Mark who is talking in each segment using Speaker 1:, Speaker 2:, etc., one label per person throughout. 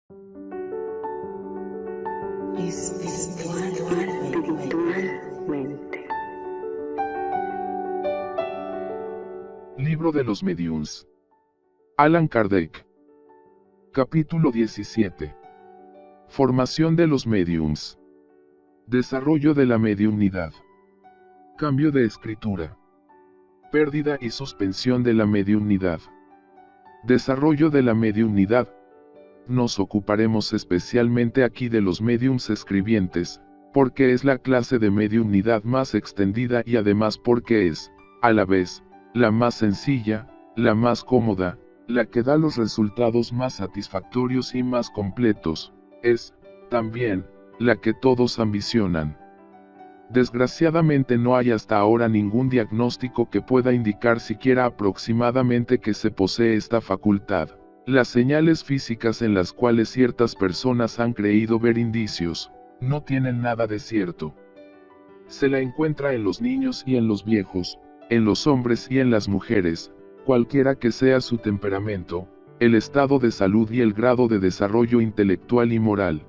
Speaker 1: Espiritualmente.
Speaker 2: Libro de los Mediums. Allan Kardec. Capítulo 17. Formación de los Mediums. Desarrollo de la mediumnidad. Cambio de escritura. Pérdida y suspensión de la mediumnidad. Desarrollo de la mediumnidad. Nos ocuparemos especialmente aquí de los mediums escribientes, porque es la clase de mediumnidad más extendida y además porque es, a la vez, la más sencilla, la más cómoda, la que da los resultados más satisfactorios y más completos, es, también, la que todos ambicionan. Desgraciadamente no hay hasta ahora ningún diagnóstico que pueda indicar siquiera aproximadamente que se posee esta facultad. Las señales físicas en las cuales ciertas personas han creído ver indicios, no tienen nada de cierto. Se la encuentra en los niños y en los viejos, en los hombres y en las mujeres, cualquiera que sea su temperamento, el estado de salud y el grado de desarrollo intelectual y moral.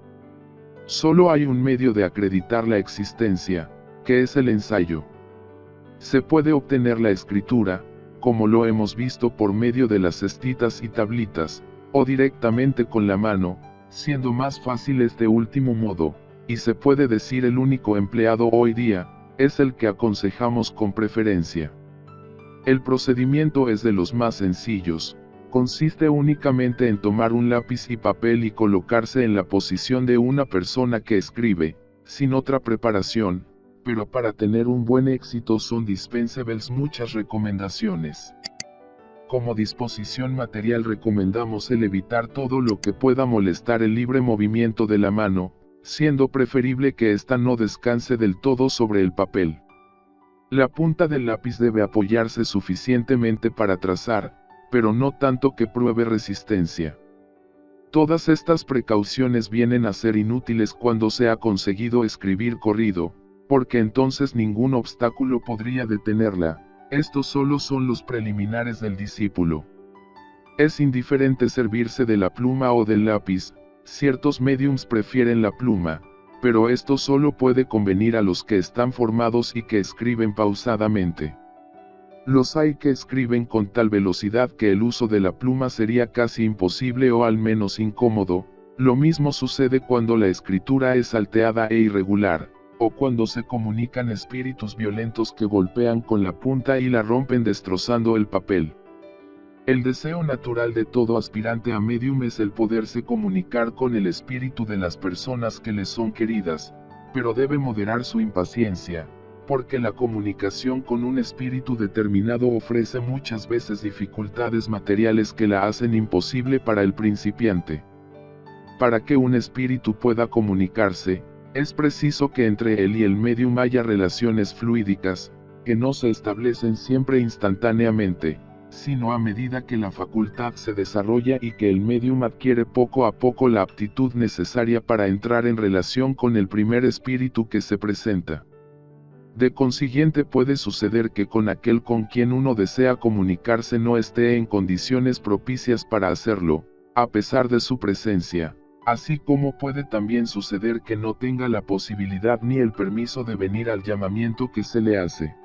Speaker 2: Solo hay un medio de acreditar la existencia, que es el ensayo. Se puede obtener la escritura, como lo hemos visto por medio de las cestitas y tablitas, o directamente con la mano, siendo más fácil este último modo, y se puede decir el único empleado hoy día, es el que aconsejamos con preferencia. El procedimiento es de los más sencillos, consiste únicamente en tomar un lápiz y papel y colocarse en la posición de una persona que escribe, sin otra preparación, pero para tener un buen éxito son dispensables muchas recomendaciones. Como disposición material recomendamos el evitar todo lo que pueda molestar el libre movimiento de la mano, siendo preferible que ésta no descanse del todo sobre el papel. La punta del lápiz debe apoyarse suficientemente para trazar, pero no tanto que pruebe resistencia. Todas estas precauciones vienen a ser inútiles cuando se ha conseguido escribir corrido, porque entonces ningún obstáculo podría detenerla. Estos solo son los preliminares del discípulo. Es indiferente servirse de la pluma o del lápiz, ciertos mediums prefieren la pluma, pero esto solo puede convenir a los que están formados y que escriben pausadamente. Los hay que escriben con tal velocidad que el uso de la pluma sería casi imposible o al menos incómodo. Lo mismo sucede cuando la escritura es salteada e irregular, o cuando se comunican espíritus violentos que golpean con la punta y la rompen destrozando el papel. El deseo natural de todo aspirante a medium es el poderse comunicar con el espíritu de las personas que le son queridas, pero debe moderar su impaciencia, porque la comunicación con un espíritu determinado ofrece muchas veces dificultades materiales que la hacen imposible para el principiante. Para que un espíritu pueda comunicarse, es preciso que entre él y el medium haya relaciones fluídicas, que no se establecen siempre instantáneamente, sino a medida que la facultad se desarrolla y que el medium adquiere poco a poco la aptitud necesaria para entrar en relación con el primer espíritu que se presenta. De consiguiente puede suceder que con aquel con quien uno desea comunicarse no esté en condiciones propicias para hacerlo, a pesar de su presencia. Así como puede también suceder que no tenga la posibilidad ni el permiso de venir al llamamiento que se le hace.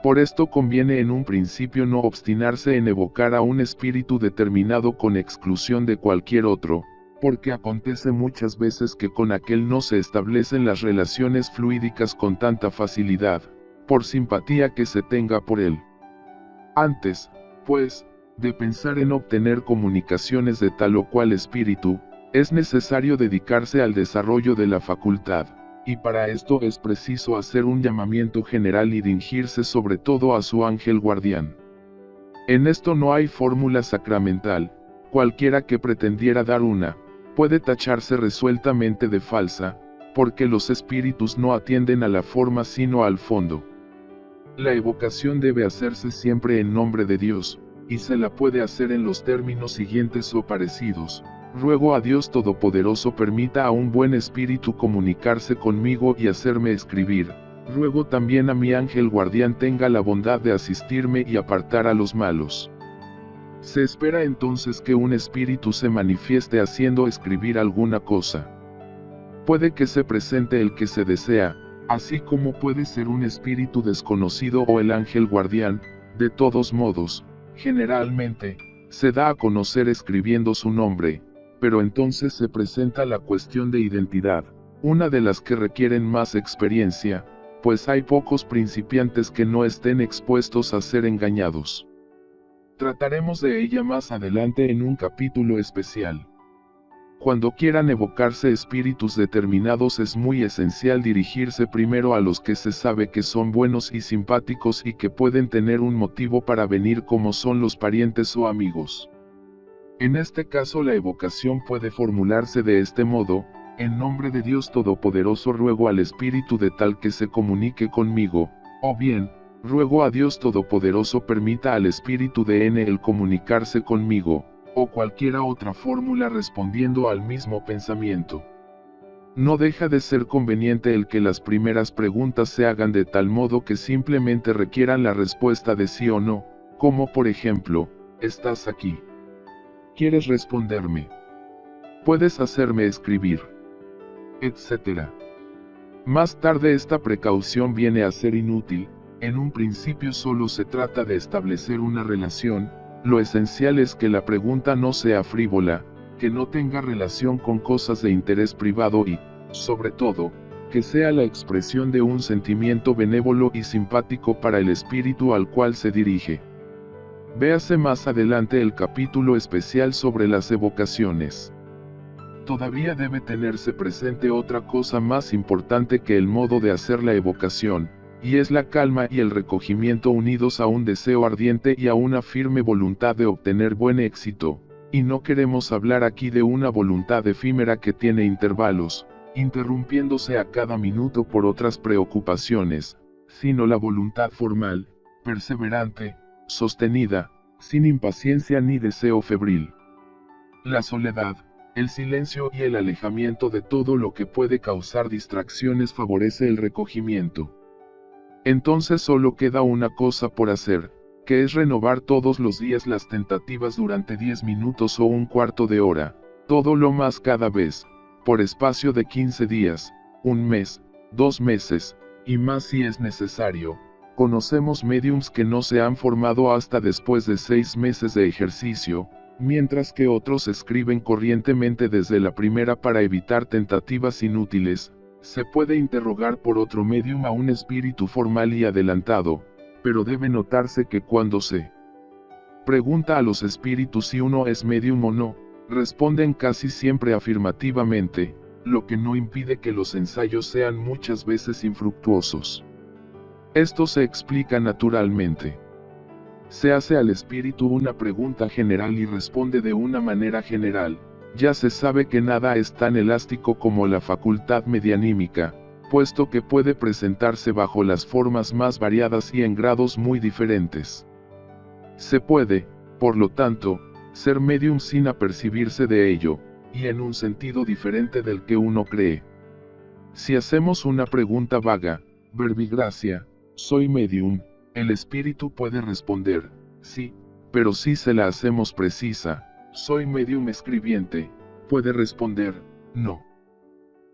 Speaker 2: Por esto conviene en un principio no obstinarse en evocar a un espíritu determinado con exclusión de cualquier otro, porque acontece muchas veces que con aquel no se establecen las relaciones fluídicas con tanta facilidad, por simpatía que se tenga por él. Antes, pues, de pensar en obtener comunicaciones de tal o cual espíritu, es necesario dedicarse al desarrollo de la facultad, y para esto es preciso hacer un llamamiento general y dirigirse sobre todo a su ángel guardián. En esto no hay fórmula sacramental, cualquiera que pretendiera dar una, puede tacharse resueltamente de falsa, porque los espíritus no atienden a la forma sino al fondo. La evocación debe hacerse siempre en nombre de Dios, y se la puede hacer en los términos siguientes o parecidos. Ruego a Dios Todopoderoso permita a un buen espíritu comunicarse conmigo y hacerme escribir. Ruego también a mi ángel guardián tenga la bondad de asistirme y apartar a los malos. Se espera entonces que un espíritu se manifieste haciendo escribir alguna cosa. Puede que se presente el que se desea, así como puede ser un espíritu desconocido o el ángel guardián. De todos modos, generalmente, se da a conocer escribiendo su nombre, pero entonces se presenta la cuestión de identidad, una de las que requieren más experiencia, pues hay pocos principiantes que no estén expuestos a ser engañados. Trataremos de ella más adelante en un capítulo especial. Cuando quieran evocarse espíritus determinados es muy esencial dirigirse primero a los que se sabe que son buenos y simpáticos y que pueden tener un motivo para venir, como son los parientes o amigos. En este caso la evocación puede formularse de este modo: en nombre de Dios Todopoderoso ruego al espíritu de tal que se comunique conmigo, o bien, ruego a Dios Todopoderoso permita al espíritu de N el comunicarse conmigo, o cualquiera otra fórmula respondiendo al mismo pensamiento. No deja de ser conveniente el que las primeras preguntas se hagan de tal modo que simplemente requieran la respuesta de sí o no, como por ejemplo: ¿estás aquí? ¿Quieres responderme? ¿Puedes hacerme escribir? Etcétera. Más tarde esta precaución viene a ser inútil. En un principio solo se trata de establecer una relación. Lo esencial es que la pregunta no sea frívola, que no tenga relación con cosas de interés privado y, sobre todo, que sea la expresión de un sentimiento benévolo y simpático para el espíritu al cual se dirige. Véase más adelante el capítulo especial sobre las evocaciones. Todavía debe tenerse presente otra cosa más importante que el modo de hacer la evocación, y es la calma y el recogimiento unidos a un deseo ardiente y a una firme voluntad de obtener buen éxito, y no queremos hablar aquí de una voluntad efímera que tiene intervalos, interrumpiéndose a cada minuto por otras preocupaciones, sino la voluntad formal, perseverante, sostenida, sin impaciencia ni deseo febril. La soledad, el silencio y el alejamiento de todo lo que puede causar distracciones favorece el recogimiento. Entonces solo queda una cosa por hacer, que es renovar todos los días las tentativas durante 10 minutos o un cuarto de hora, todo lo más cada vez, por espacio de 15 días, un mes, 2 meses, y más si es necesario. Conocemos médiums que no se han formado hasta después de 6 meses de ejercicio, mientras que otros escriben corrientemente desde la primera para evitar tentativas inútiles. Se puede interrogar por otro medium a un espíritu formal y adelantado, pero debe notarse que cuando se pregunta a los espíritus si uno es medium o no, responden casi siempre afirmativamente, lo que no impide que los ensayos sean muchas veces infructuosos. Esto se explica naturalmente. Se hace al espíritu una pregunta general y responde de una manera general. Ya se sabe que nada es tan elástico como la facultad medianímica, puesto que puede presentarse bajo las formas más variadas y en grados muy diferentes. Se puede, por lo tanto, ser medium sin apercibirse de ello, y en un sentido diferente del que uno cree. Si hacemos una pregunta vaga, verbigracia, ¿soy medium?, el espíritu puede responder, sí, pero si se la hacemos precisa, ¿soy medium escribiente?, puede responder, no.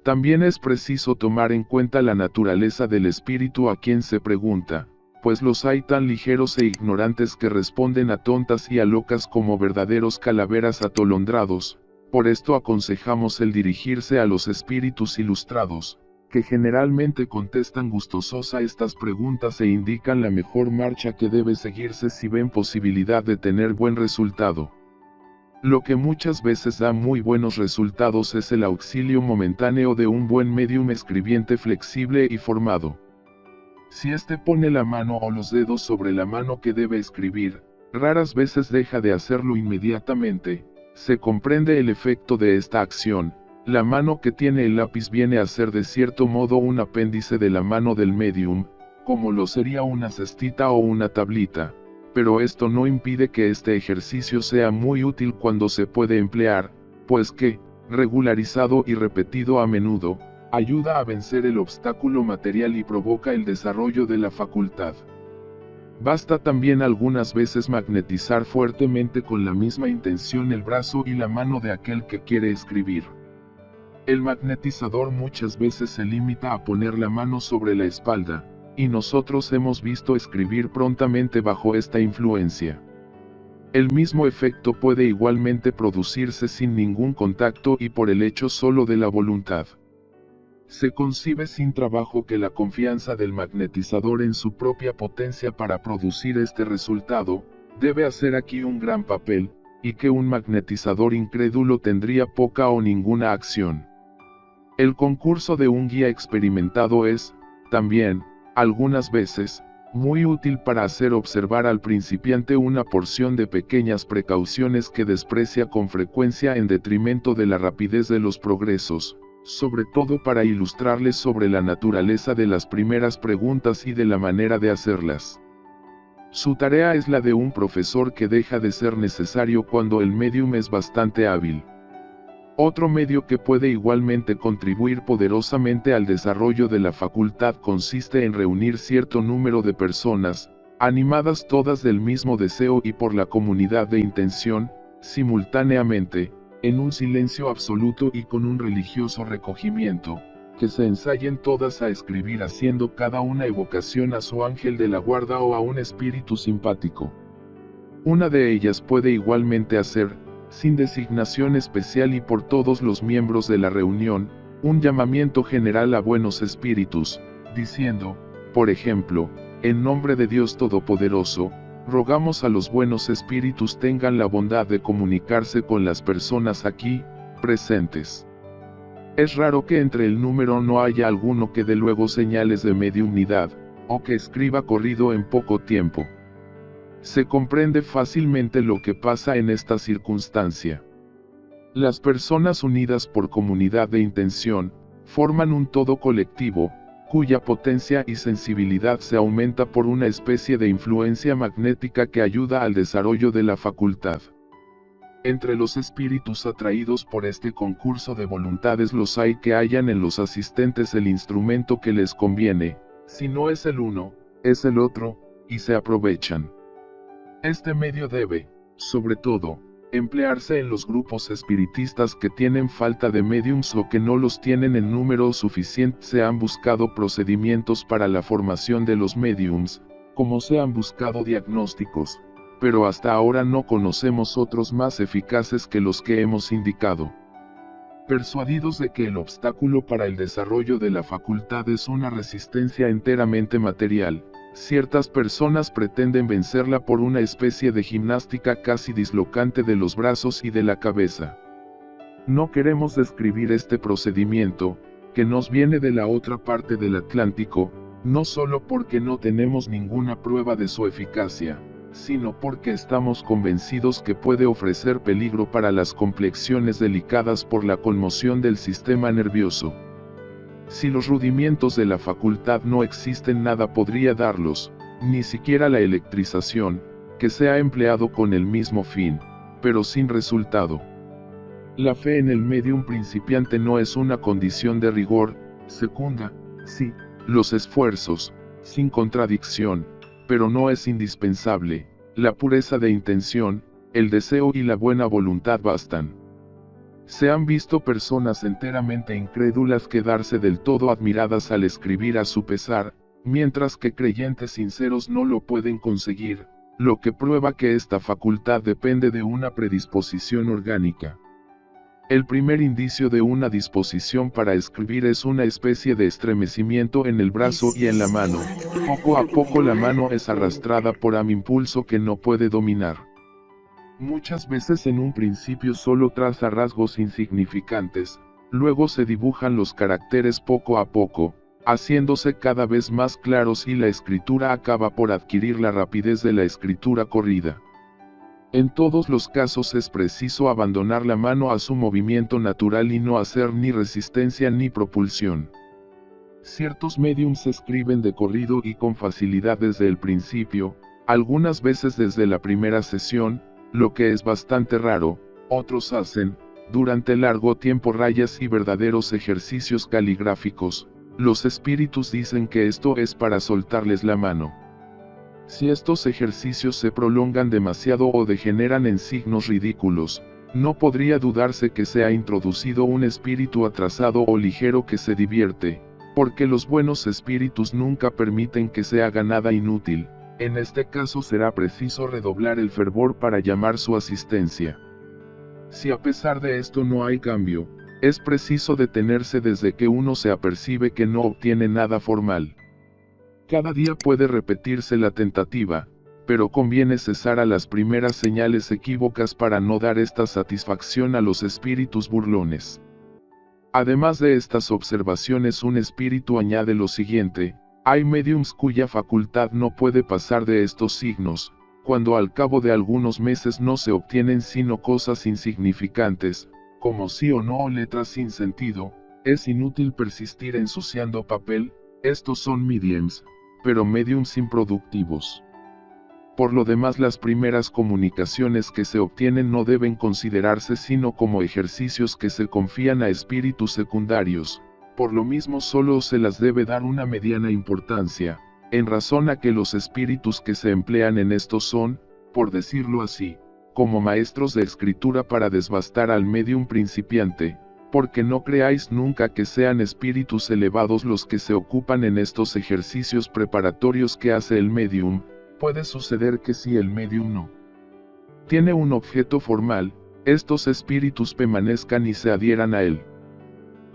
Speaker 2: También es preciso tomar en cuenta la naturaleza del espíritu a quien se pregunta, pues los hay tan ligeros e ignorantes que responden a tontas y a locas como verdaderos calaveras atolondrados. Por esto aconsejamos el dirigirse a los espíritus ilustrados, que generalmente contestan gustosos a estas preguntas e indican la mejor marcha que debe seguirse si ven posibilidad de tener buen resultado. Lo que muchas veces da muy buenos resultados es el auxilio momentáneo de un buen medium escribiente flexible y formado. Si éste pone la mano o los dedos sobre la mano que debe escribir, raras veces deja de hacerlo inmediatamente. Se comprende el efecto de esta acción. La mano que tiene el lápiz viene a ser de cierto modo un apéndice de la mano del medium, como lo sería una cestita o una tablita, pero esto no impide que este ejercicio sea muy útil cuando se puede emplear, pues que, regularizado y repetido a menudo, ayuda a vencer el obstáculo material y provoca el desarrollo de la facultad. Basta también algunas veces magnetizar fuertemente con la misma intención el brazo y la mano de aquel que quiere escribir. El magnetizador muchas veces se limita a poner la mano sobre la espalda, y nosotros hemos visto escribir prontamente bajo esta influencia. El mismo efecto puede igualmente producirse sin ningún contacto y por el hecho solo de la voluntad. Se concibe sin trabajo que la confianza del magnetizador en su propia potencia para producir este resultado, debe hacer aquí un gran papel, y que un magnetizador incrédulo tendría poca o ninguna acción. El concurso de un guía experimentado es, también, algunas veces, muy útil para hacer observar al principiante una porción de pequeñas precauciones que desprecia con frecuencia en detrimento de la rapidez de los progresos, sobre todo para ilustrarles sobre la naturaleza de las primeras preguntas y de la manera de hacerlas. Su tarea es la de un profesor que deja de ser necesario cuando el medium es bastante hábil. Otro medio que puede igualmente contribuir poderosamente al desarrollo de la facultad consiste en reunir cierto número de personas, animadas todas del mismo deseo y por la comunidad de intención, simultáneamente, en un silencio absoluto y con un religioso recogimiento, que se ensayen todas a escribir haciendo cada una evocación a su ángel de la guarda o a un espíritu simpático. Una de ellas puede igualmente hacer, sin designación especial y por todos los miembros de la reunión, un llamamiento general a buenos espíritus, diciendo, por ejemplo, en nombre de Dios Todopoderoso, rogamos a los buenos espíritus tengan la bondad de comunicarse con las personas aquí, presentes. Es raro que entre el número no haya alguno que dé luego señales de mediunidad, o que escriba corrido en poco tiempo. Se comprende fácilmente lo que pasa en esta circunstancia. Las personas unidas por comunidad de intención, forman un todo colectivo, cuya potencia y sensibilidad se aumenta por una especie de influencia magnética que ayuda al desarrollo de la facultad. Entre los espíritus atraídos por este concurso de voluntades los hay que hallan en los asistentes el instrumento que les conviene, si no es el uno, es el otro, y se aprovechan. Este medio debe, sobre todo, emplearse en los grupos espiritistas que tienen falta de médiums o que no los tienen en número suficiente. Se han buscado procedimientos para la formación de los médiums, como se han buscado diagnósticos, pero hasta ahora no conocemos otros más eficaces que los que hemos indicado. Persuadidos de que el obstáculo para el desarrollo de la facultad es una resistencia enteramente material, ciertas personas pretenden vencerla por una especie de gimnástica casi dislocante de los brazos y de la cabeza. No queremos describir este procedimiento, que nos viene de la otra parte del Atlántico, no solo porque no tenemos ninguna prueba de su eficacia, sino porque estamos convencidos que puede ofrecer peligro para las complexiones delicadas por la conmoción del sistema nervioso. Si los rudimientos de la facultad no existen, nada podría darlos, ni siquiera la electrización, que se ha empleado con el mismo fin, pero sin resultado. La fe en el medium principiante no es una condición de rigor, secunda, sí, los esfuerzos, sin contradicción, pero no es indispensable, la pureza de intención, el deseo y la buena voluntad bastan. Se han visto personas enteramente incrédulas quedarse del todo admiradas al escribir a su pesar, mientras que creyentes sinceros no lo pueden conseguir, lo que prueba que esta facultad depende de una predisposición orgánica. El primer indicio de una disposición para escribir es una especie de estremecimiento en el brazo y en la mano. Poco a poco la mano es arrastrada por un impulso que no puede dominar. Muchas veces en un principio solo traza rasgos insignificantes, luego se dibujan los caracteres poco a poco, haciéndose cada vez más claros y la escritura acaba por adquirir la rapidez de la escritura corrida. En todos los casos es preciso abandonar la mano a su movimiento natural y no hacer ni resistencia ni propulsión. Ciertos médiums escriben de corrido y con facilidad desde el principio, algunas veces desde la primera sesión, lo que es bastante raro. Otros hacen, durante largo tiempo, rayas y verdaderos ejercicios caligráficos. Los espíritus dicen que esto es para soltarles la mano. Si estos ejercicios se prolongan demasiado o degeneran en signos ridículos, no podría dudarse que se ha introducido un espíritu atrasado o ligero que se divierte, porque los buenos espíritus nunca permiten que se haga nada inútil. En este caso será preciso redoblar el fervor para llamar su asistencia. Si a pesar de esto no hay cambio, es preciso detenerse desde que uno se apercibe que no obtiene nada formal. Cada día puede repetirse la tentativa, pero conviene cesar a las primeras señales equívocas para no dar esta satisfacción a los espíritus burlones. Además de estas observaciones, un espíritu añade lo siguiente: hay médiums cuya facultad no puede pasar de estos signos, cuando al cabo de algunos meses no se obtienen sino cosas insignificantes, como sí o no o letras sin sentido, es inútil persistir ensuciando papel. Estos son mediums, pero mediums improductivos. Por lo demás, las primeras comunicaciones que se obtienen no deben considerarse sino como ejercicios que se confían a espíritus secundarios. Por lo mismo solo se las debe dar una mediana importancia, en razón a que los espíritus que se emplean en esto son, por decirlo así, como maestros de escritura para desbastar al medium principiante, porque no creáis nunca que sean espíritus elevados los que se ocupan en estos ejercicios preparatorios que hace el medium. Puede suceder que si el medium no tiene un objeto formal, estos espíritus permanezcan y se adhieran a él.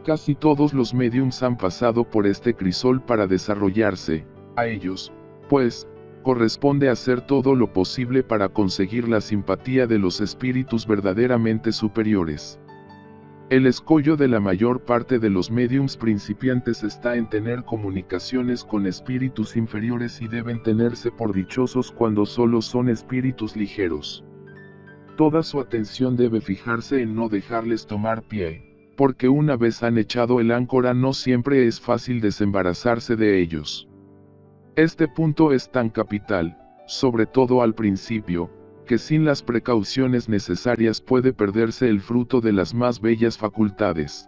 Speaker 2: Casi todos los mediums han pasado por este crisol para desarrollarse. A ellos, pues, corresponde hacer todo lo posible para conseguir la simpatía de los espíritus verdaderamente superiores. El escollo de la mayor parte de los mediums principiantes está en tener comunicaciones con espíritus inferiores, y deben tenerse por dichosos cuando solo son espíritus ligeros. Toda su atención debe fijarse en no dejarles tomar pie, porque una vez han echado el áncora no siempre es fácil desembarazarse de ellos. Este punto es tan capital, sobre todo al principio, que sin las precauciones necesarias puede perderse el fruto de las más bellas facultades.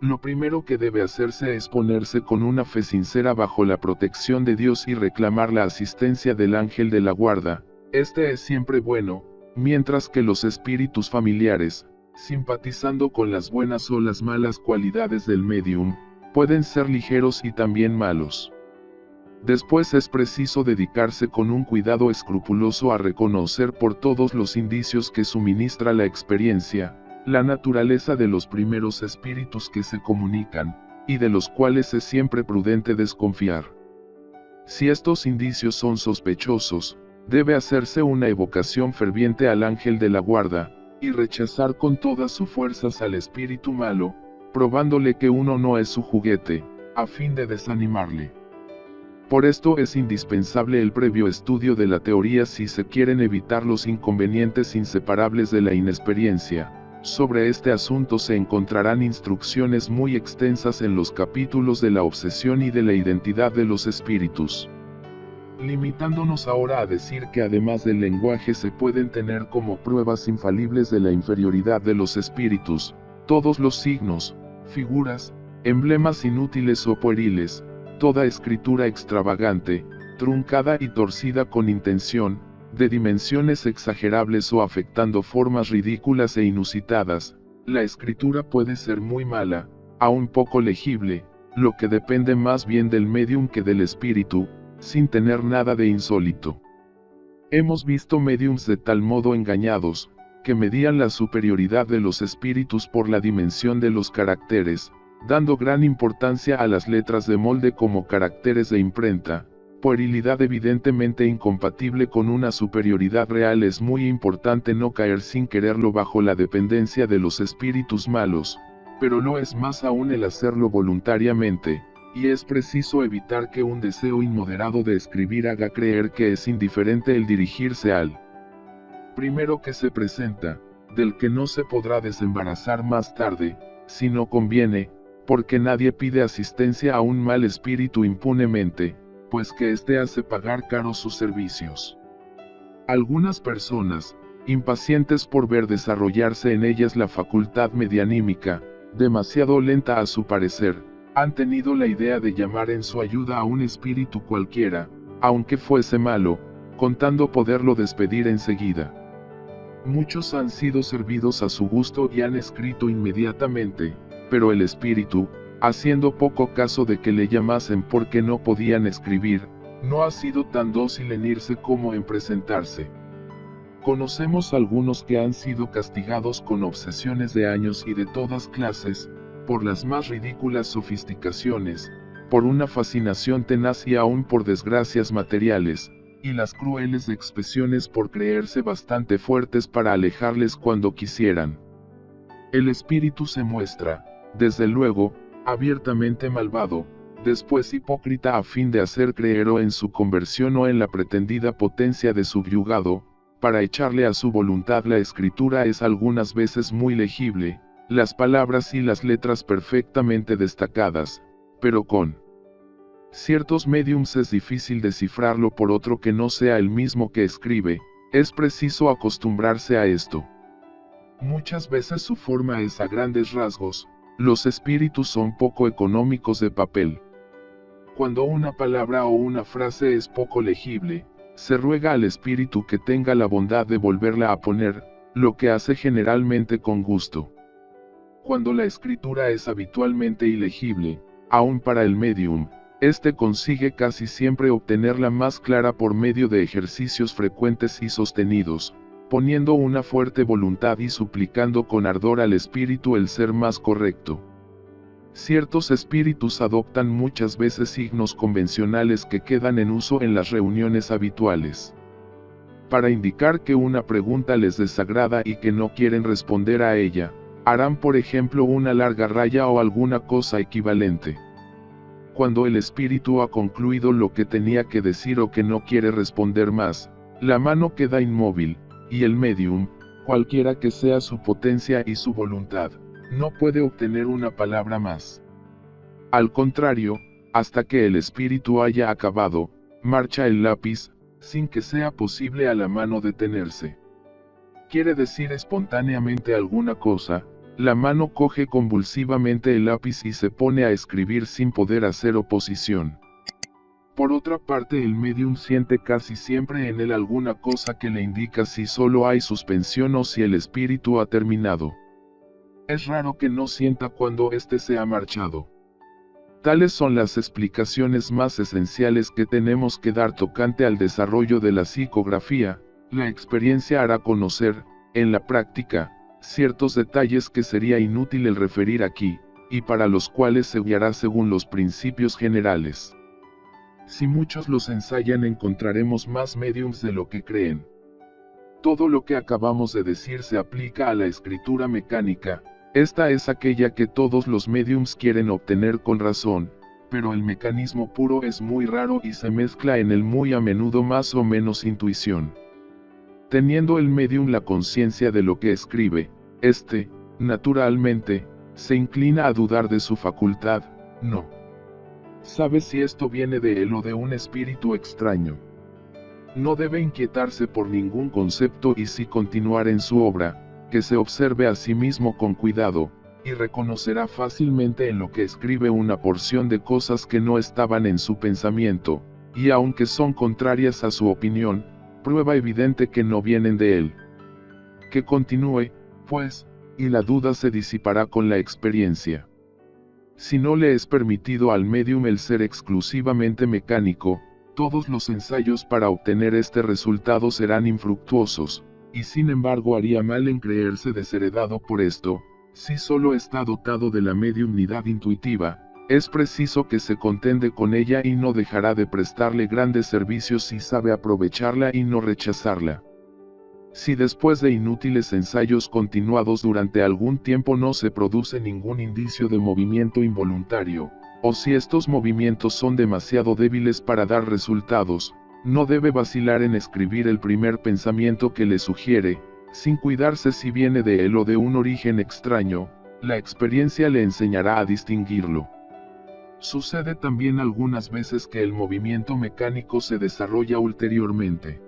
Speaker 2: Lo primero que debe hacerse es ponerse con una fe sincera bajo la protección de Dios y reclamar la asistencia del ángel de la guarda. Este es siempre bueno, mientras que los espíritus familiares, simpatizando con las buenas o las malas cualidades del medium, pueden ser ligeros y también malos. Después es preciso dedicarse con un cuidado escrupuloso a reconocer por todos los indicios que suministra la experiencia, la naturaleza de los primeros espíritus que se comunican, y de los cuales es siempre prudente desconfiar. Si estos indicios son sospechosos, debe hacerse una evocación ferviente al ángel de la guarda, y rechazar con todas sus fuerzas al espíritu malo, probándole que uno no es su juguete, a fin de desanimarle. Por esto es indispensable el previo estudio de la teoría si se quieren evitar los inconvenientes inseparables de la inexperiencia. Sobre este asunto se encontrarán instrucciones muy extensas en los capítulos de la obsesión y de la identidad de los espíritus. Limitándonos ahora a decir que además del lenguaje se pueden tener como pruebas infalibles de la inferioridad de los espíritus, todos los signos, figuras, emblemas inútiles o pueriles, toda escritura extravagante, truncada y torcida con intención, de dimensiones exagerables o afectando formas ridículas e inusitadas. La escritura puede ser muy mala, aún poco legible, lo que depende más bien del medium que del espíritu, sin tener nada de insólito. Hemos visto mediums de tal modo engañados, que medían la superioridad de los espíritus por la dimensión de los caracteres, dando gran importancia a las letras de molde como caracteres de imprenta. Puerilidad evidentemente incompatible con una superioridad real. Es muy importante no caer sin quererlo bajo la dependencia de los espíritus malos, pero lo es más aún el hacerlo voluntariamente, y es preciso evitar que un deseo inmoderado de escribir haga creer que es indiferente el dirigirse al primero que se presenta, del que no se podrá desembarazar más tarde, si no conviene, porque nadie pide asistencia a un mal espíritu impunemente, pues que éste hace pagar caros sus servicios. Algunas personas, impacientes por ver desarrollarse en ellas la facultad medianímica, demasiado lenta a su parecer, han tenido la idea de llamar en su ayuda a un espíritu cualquiera, aunque fuese malo, contando poderlo despedir enseguida. Muchos han sido servidos a su gusto y han escrito inmediatamente, pero el espíritu, haciendo poco caso de que le llamasen porque no podían escribir, no ha sido tan dócil en irse como en presentarse. Conocemos algunos que han sido castigados con obsesiones de años y de todas clases, por las más ridículas sofisticaciones, por una fascinación tenaz y aún por desgracias materiales, y las crueles expresiones por creerse bastante fuertes para alejarles cuando quisieran. El espíritu se muestra, desde luego, abiertamente malvado, después hipócrita a fin de hacer creer o en su conversión o en la pretendida potencia de subyugado, para echarle a su voluntad. La escritura es algunas veces muy legible, las palabras y las letras perfectamente destacadas, pero con ciertos médiums es difícil descifrarlo por otro que no sea el mismo que escribe. Es preciso acostumbrarse a esto. Muchas veces su forma es a grandes rasgos. Los espíritus son poco económicos de papel. Cuando una palabra o una frase es poco legible, se ruega al espíritu que tenga la bondad de volverla a poner, lo que hace generalmente con gusto. Cuando la escritura es habitualmente ilegible, aun para el medium, este consigue casi siempre obtenerla más clara por medio de ejercicios frecuentes y sostenidos, poniendo una fuerte voluntad y suplicando con ardor al espíritu el ser más correcto. Ciertos espíritus adoptan muchas veces signos convencionales que quedan en uso en las reuniones habituales. Para indicar que una pregunta les desagrada y que no quieren responder a ella, harán por ejemplo una larga raya o alguna cosa equivalente. Cuando el espíritu ha concluido lo que tenía que decir o que no quiere responder más, la mano queda inmóvil, y el medium, cualquiera que sea su potencia y su voluntad, no puede obtener una palabra más. Al contrario, hasta que el espíritu haya acabado, marcha el lápiz, sin que sea posible a la mano detenerse. Quiere decir espontáneamente alguna cosa, la mano coge convulsivamente el lápiz y se pone a escribir sin poder hacer oposición. Por otra parte, el medium siente casi siempre en él alguna cosa que le indica si solo hay suspensión o si el espíritu ha terminado. Es raro que no sienta cuando éste se ha marchado. Tales son las explicaciones más esenciales que tenemos que dar tocante al desarrollo de la psicografía. La experiencia hará conocer, en la práctica, ciertos detalles que sería inútil el referir aquí, y para los cuales se guiará según los principios generales. Si muchos los ensayan, encontraremos más mediums de lo que creen. Todo lo que acabamos de decir se aplica a la escritura mecánica. Esta es aquella que todos los mediums quieren obtener con razón, pero el mecanismo puro es muy raro y se mezcla en él muy a menudo más o menos intuición. Teniendo el medium la conciencia de lo que escribe, naturalmente, se inclina a dudar de su facultad. No sabe si esto viene de él o de un espíritu extraño. No debe inquietarse por ningún concepto y sí continuar en su obra, que se observe a sí mismo con cuidado, y reconocerá fácilmente en lo que escribe una porción de cosas que no estaban en su pensamiento, y aunque son contrarias a su opinión, prueba evidente que no vienen de él. Que continúe, pues, y la duda se disipará con la experiencia. Si no le es permitido al medium el ser exclusivamente mecánico, todos los ensayos para obtener este resultado serán infructuosos, y sin embargo haría mal en creerse desheredado por esto. Si solo está dotado de la mediumnidad intuitiva, es preciso que se contente con ella y no dejará de prestarle grandes servicios si sabe aprovecharla y no rechazarla. Si después de inútiles ensayos continuados durante algún tiempo no se produce ningún indicio de movimiento involuntario, o si estos movimientos son demasiado débiles para dar resultados, no debe vacilar en escribir el primer pensamiento que le sugiere, sin cuidarse si viene de él o de un origen extraño. La experiencia le enseñará a distinguirlo. Sucede también algunas veces que el movimiento mecánico se desarrolla ulteriormente.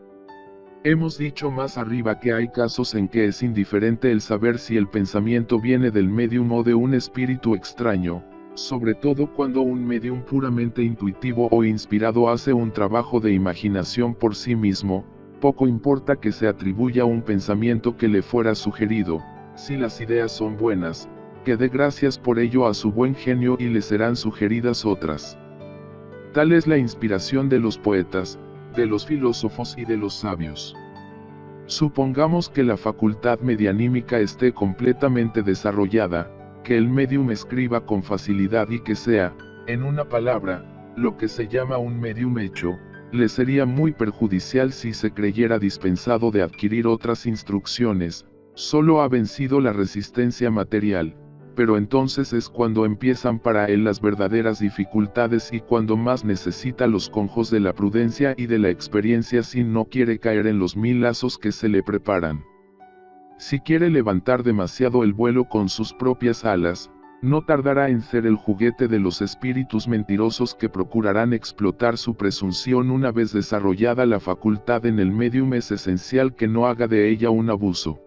Speaker 2: Hemos dicho más arriba que hay casos en que es indiferente el saber si el pensamiento viene del medium o de un espíritu extraño, sobre todo cuando un medium puramente intuitivo o inspirado hace un trabajo de imaginación por sí mismo. Poco importa que se atribuya un pensamiento que le fuera sugerido, si las ideas son buenas, que dé gracias por ello a su buen genio y le serán sugeridas otras. Tal es la inspiración de los poetas, de los filósofos y de los sabios. Supongamos que la facultad medianímica esté completamente desarrollada, que el medium escriba con facilidad y que sea, en una palabra, lo que se llama un medium hecho. Le sería muy perjudicial si se creyera dispensado de adquirir otras instrucciones. Solo ha vencido la resistencia material, pero entonces es cuando empiezan para él las verdaderas dificultades y cuando más necesita los conjos de la prudencia y de la experiencia si no quiere caer en los 1000 lazos que se le preparan. Si quiere levantar demasiado el vuelo con sus propias alas, no tardará en ser el juguete de los espíritus mentirosos que procurarán explotar su presunción. Una vez desarrollada la facultad en el medium, es esencial que no haga de ella un abuso.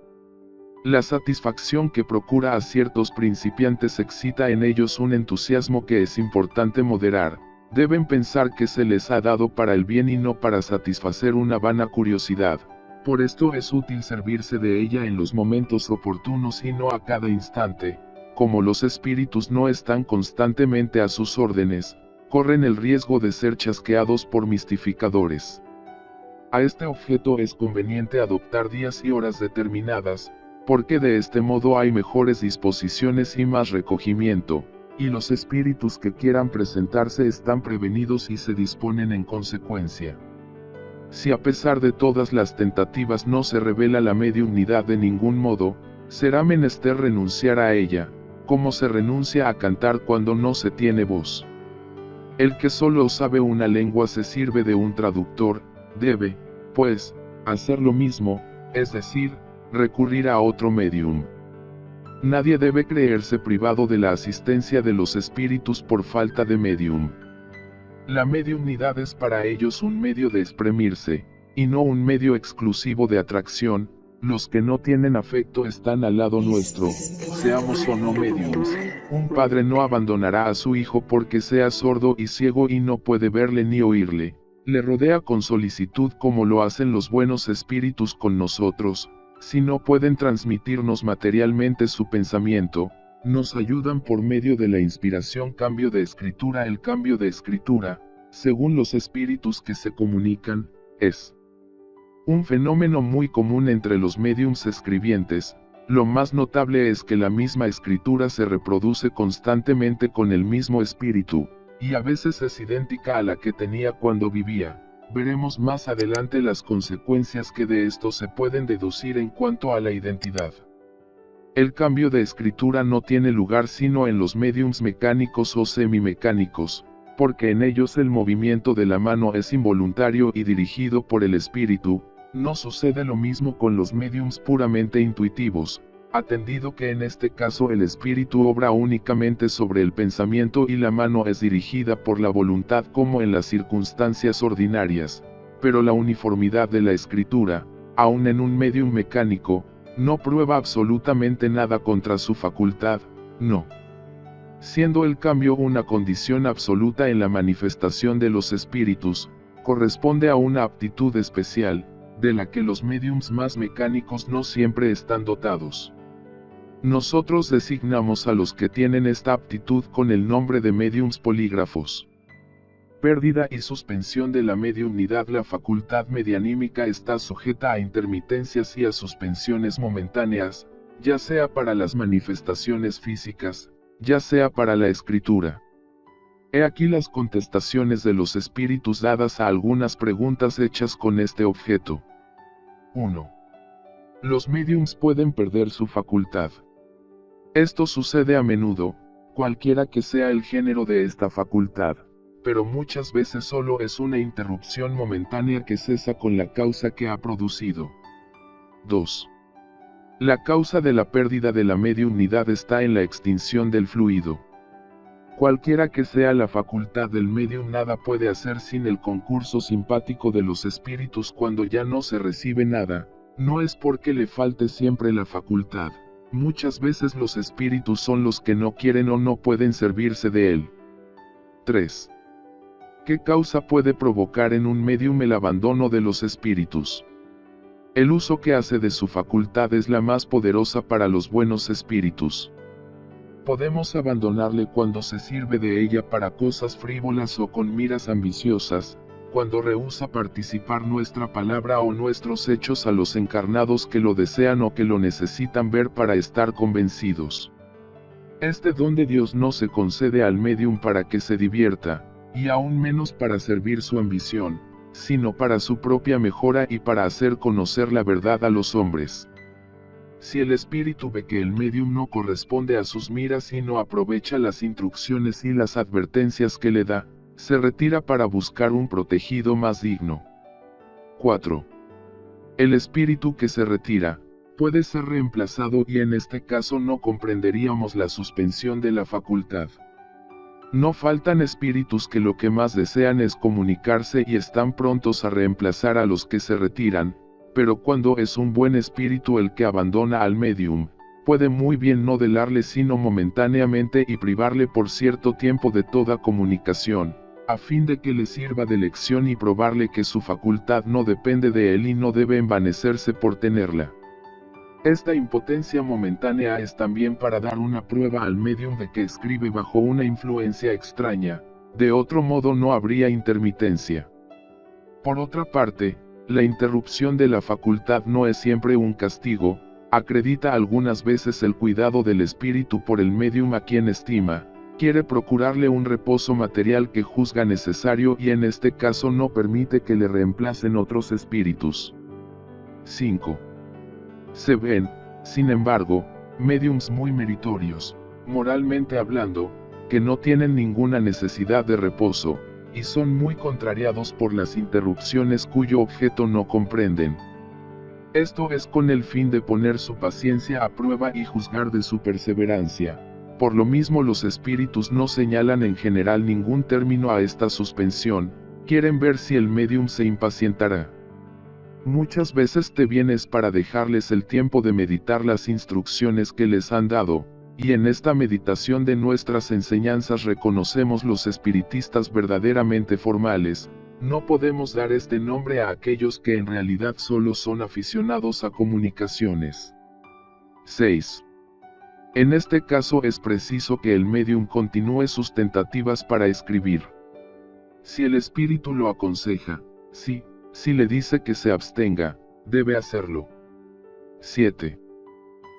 Speaker 2: La satisfacción que procura a ciertos principiantes excita en ellos un entusiasmo que es importante moderar. Deben pensar que se les ha dado para el bien y no para satisfacer una vana curiosidad. Por esto es útil servirse de ella en los momentos oportunos y no a cada instante. Como los espíritus no están constantemente a sus órdenes, corren el riesgo de ser chasqueados por mistificadores. A este objeto es conveniente adoptar días y horas determinadas, porque de este modo hay mejores disposiciones y más recogimiento, y los espíritus que quieran presentarse están prevenidos y se disponen en consecuencia. Si a pesar de todas las tentativas no se revela la mediunidad de ningún modo, será menester renunciar a ella, como se renuncia a cantar cuando no se tiene voz. El que solo sabe una lengua se sirve de un traductor, debe, pues, hacer lo mismo, es decir, recurrir a otro medium. Nadie debe creerse privado de la asistencia de los espíritus por falta de medium. La mediunidad es para ellos un medio de exprimirse, y no un medio exclusivo de atracción. Los que no tienen afecto están al lado nuestro, seamos o no mediums. Un padre no abandonará a su hijo porque sea sordo y ciego y no puede verle ni oírle. Le rodea con solicitud como lo hacen los buenos espíritus con nosotros. Si no pueden transmitirnos materialmente su pensamiento, nos ayudan por medio de la inspiración. Cambio de escritura. El cambio de escritura, según los espíritus que se comunican, es un fenómeno muy común entre los médiums escribientes. Lo más notable es que la misma escritura se reproduce constantemente con el mismo espíritu, y a veces es idéntica a la que tenía cuando vivía. Veremos más adelante las consecuencias que de esto se pueden deducir en cuanto a la identidad. El cambio de escritura no tiene lugar sino en los médiums mecánicos o semimecánicos, porque en ellos el movimiento de la mano es involuntario y dirigido por el espíritu. No sucede lo mismo con los médiums puramente intuitivos, atendido que en este caso el espíritu obra únicamente sobre el pensamiento y la mano es dirigida por la voluntad como en las circunstancias ordinarias. Pero la uniformidad de la escritura, aun en un medium mecánico, no prueba absolutamente nada contra su facultad, no. Siendo el cambio una condición absoluta en la manifestación de los espíritus, corresponde a una aptitud especial, de la que los médiums más mecánicos no siempre están dotados. Nosotros designamos a los que tienen esta aptitud con el nombre de médiums polígrafos. Pérdida y suspensión de la mediunidad. La facultad medianímica está sujeta a intermitencias y a suspensiones momentáneas, ya sea para las manifestaciones físicas, ya sea para la escritura. He aquí las contestaciones de los espíritus dadas a algunas preguntas hechas con este objeto. 1. Los médiums pueden perder su facultad. Esto sucede a menudo, cualquiera que sea el género de esta facultad, pero muchas veces solo es una interrupción momentánea que cesa con la causa que ha producido. 2. La causa de la pérdida de la mediunidad está en la extinción del fluido. Cualquiera que sea la facultad del medium, nada puede hacer sin el concurso simpático de los espíritus. Cuando ya no se recibe nada, no es porque le falte siempre la facultad, Muchas veces los espíritus son los que no quieren o no pueden servirse de él. 3. ¿Qué causa puede provocar en un médium el abandono de los espíritus? El uso que hace de su facultad es la más poderosa para los buenos espíritus. Podemos abandonarle cuando se sirve de ella para cosas frívolas o con miras ambiciosas, cuando rehúsa participar nuestra palabra o nuestros hechos a los encarnados que lo desean o que lo necesitan ver para estar convencidos. Este don de Dios no se concede al médium para que se divierta, y aún menos para servir su ambición, sino para su propia mejora y para hacer conocer la verdad a los hombres. Si el espíritu ve que el médium no corresponde a sus miras y no aprovecha las instrucciones y las advertencias que le da, se retira para buscar un protegido más digno. 4. El espíritu que se retira, puede ser reemplazado y en este caso no comprenderíamos la suspensión de la facultad. No faltan espíritus que lo que más desean es comunicarse y están prontos a reemplazar a los que se retiran, pero cuando es un buen espíritu el que abandona al médium, puede muy bien no delarle sino momentáneamente y privarle por cierto tiempo de toda comunicación, a fin de que le sirva de lección y probarle que su facultad no depende de él y no debe envanecerse por tenerla. Esta impotencia momentánea es también para dar una prueba al médium de que escribe bajo una influencia extraña, de otro modo no habría intermitencia. Por otra parte, la interrupción de la facultad no es siempre un castigo, acredita algunas veces el cuidado del espíritu por el médium a quien estima, quiere procurarle un reposo material que juzga necesario y en este caso no permite que le reemplacen otros espíritus. 5. Se ven, sin embargo, médiums muy meritorios, moralmente hablando, que no tienen ninguna necesidad de reposo, y son muy contrariados por las interrupciones cuyo objeto no comprenden. Esto es con el fin de poner su paciencia a prueba y juzgar de su perseverancia. Por lo mismo los espíritus no señalan en general ningún término a esta suspensión, quieren ver si el médium se impacientará. Muchas veces te vienes para dejarles el tiempo de meditar las instrucciones que les han dado, y en esta meditación de nuestras enseñanzas reconocemos los espiritistas verdaderamente formales. No podemos dar este nombre a aquellos que en realidad solo son aficionados a comunicaciones. 6. En este caso es preciso que el médium continúe sus tentativas para escribir. Si el espíritu lo aconseja, si le dice que se abstenga, debe hacerlo. 7.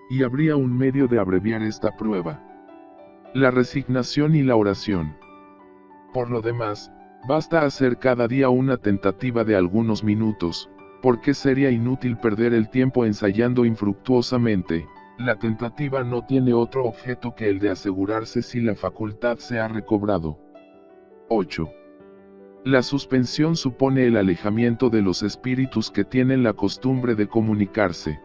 Speaker 2: Y habría un medio de abreviar esta prueba: la resignación y la oración. Por lo demás, basta hacer cada día una tentativa de algunos minutos, porque sería inútil perder el tiempo ensayando infructuosamente. La tentativa no tiene otro objeto que el de asegurarse si la facultad se ha recobrado. 8. La suspensión supone el alejamiento de los espíritus que tienen la costumbre de comunicarse.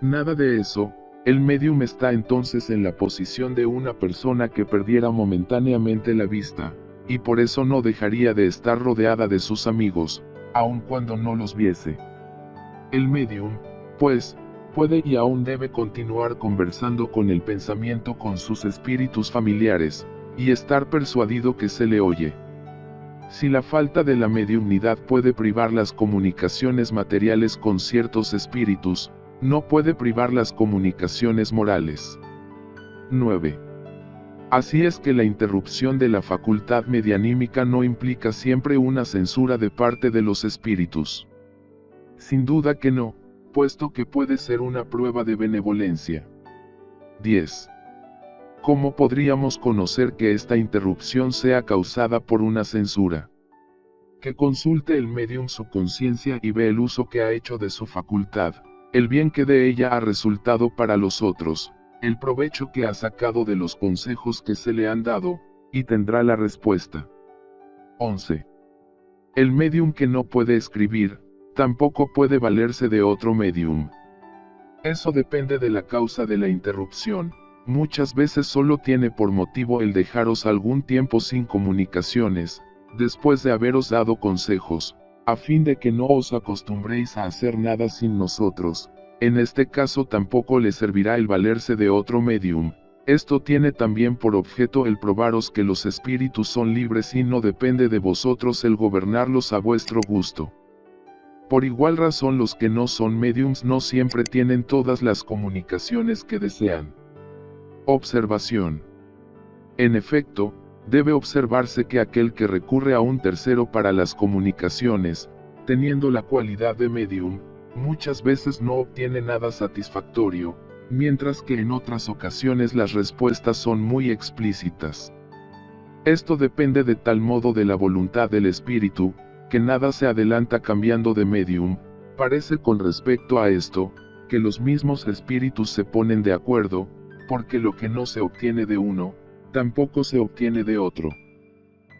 Speaker 2: Nada de eso, el médium está entonces en la posición de una persona que perdiera momentáneamente la vista, y por eso no dejaría de estar rodeada de sus amigos, aun cuando no los viese. El médium, pues, puede y aún debe continuar conversando con el pensamiento con sus espíritus familiares, y estar persuadido que se le oye. Si la falta de la mediumnidad puede privar las comunicaciones materiales con ciertos espíritus, no puede privar las comunicaciones morales. 9. Así es que la interrupción de la facultad medianímica no implica siempre una censura de parte de los espíritus. Sin duda que no, puesto que puede ser una prueba de benevolencia. 10. ¿Cómo podríamos conocer que esta interrupción sea causada por una censura? Que consulte el médium su conciencia y ve el uso que ha hecho de su facultad, el bien que de ella ha resultado para los otros, el provecho que ha sacado de los consejos que se le han dado, y tendrá la respuesta. 11. El médium que no puede escribir, tampoco puede valerse de otro médium. Eso depende de la causa de la interrupción. Muchas veces solo tiene por motivo el dejaros algún tiempo sin comunicaciones, después de haberos dado consejos, a fin de que no os acostumbréis a hacer nada sin nosotros, En este caso tampoco le servirá el valerse de otro medium. Esto tiene también por objeto el probaros que los espíritus son libres y no depende de vosotros el gobernarlos a vuestro gusto. Por igual razón los que no son mediums no siempre tienen todas las comunicaciones que desean. Observación. En efecto, debe observarse que aquel que recurre a un tercero para las comunicaciones, teniendo la cualidad de medium, muchas veces no obtiene nada satisfactorio, mientras que en otras ocasiones las respuestas son muy explícitas. Esto depende de tal modo de la voluntad del espíritu, que nada se adelanta cambiando de medium. Parece con respecto a esto, que los mismos espíritus se ponen de acuerdo, porque lo que no se obtiene de uno, tampoco se obtiene de otro.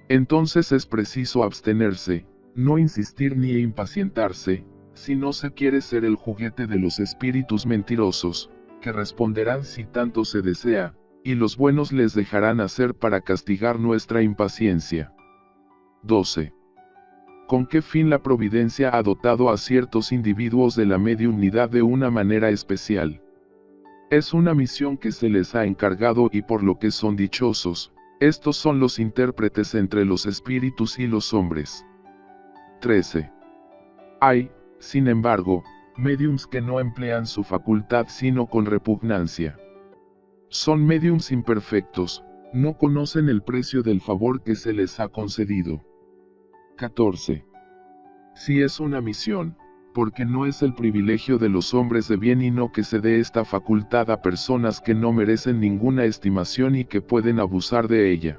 Speaker 2: Entonces es preciso abstenerse, no insistir ni impacientarse, si no se quiere ser el juguete de los espíritus mentirosos, que responderán si tanto se desea, y los buenos les dejarán hacer para castigar nuestra impaciencia. 12. ¿Con qué fin la providencia ha dotado a ciertos individuos de la mediunidad de una manera especial? Es una misión que se les ha encargado y por lo que son dichosos. Estos son los intérpretes entre los espíritus y los hombres. 13. Hay, sin embargo, mediums que no emplean su facultad sino con repugnancia. Son mediums imperfectos, no conocen el precio del favor que se les ha concedido. 14. Si es una misión, porque no es el privilegio de los hombres de bien y no que se dé esta facultad a personas que no merecen ninguna estimación y que pueden abusar de ella.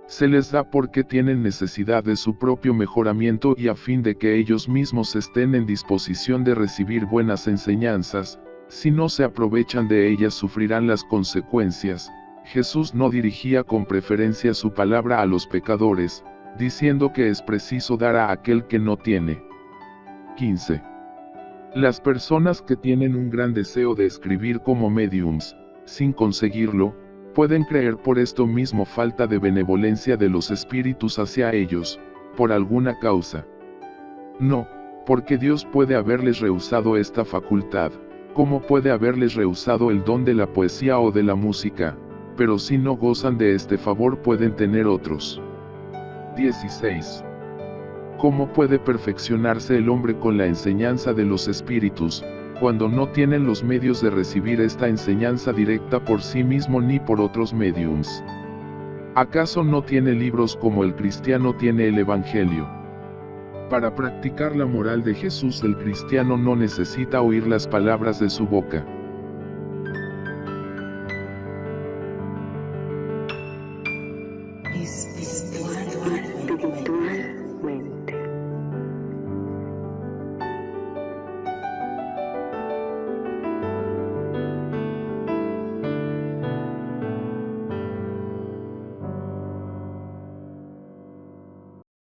Speaker 2: Se les da porque tienen necesidad de su propio mejoramiento y a fin de que ellos mismos estén en disposición de recibir buenas enseñanzas. Si no se aprovechan de ellas sufrirán las consecuencias. Jesús no dirigía con preferencia su palabra a los pecadores, diciendo que es preciso dar a aquel que no tiene. 15. Las personas que tienen un gran deseo de escribir como mediums, sin conseguirlo, pueden creer por esto mismo falta de benevolencia de los espíritus hacia ellos, por alguna causa. No, porque Dios puede haberles rehusado esta facultad, como puede haberles rehusado el don de la poesía o de la música, pero si no gozan de este favor pueden tener otros. 16. ¿Cómo puede perfeccionarse el hombre con la enseñanza de los espíritus, cuando no tienen los medios de recibir esta enseñanza directa por sí mismo ni por otros mediums? ¿Acaso no tiene libros como el cristiano tiene el Evangelio? Para practicar la moral de Jesús el cristiano no necesita oír las palabras de su boca.
Speaker 1: Is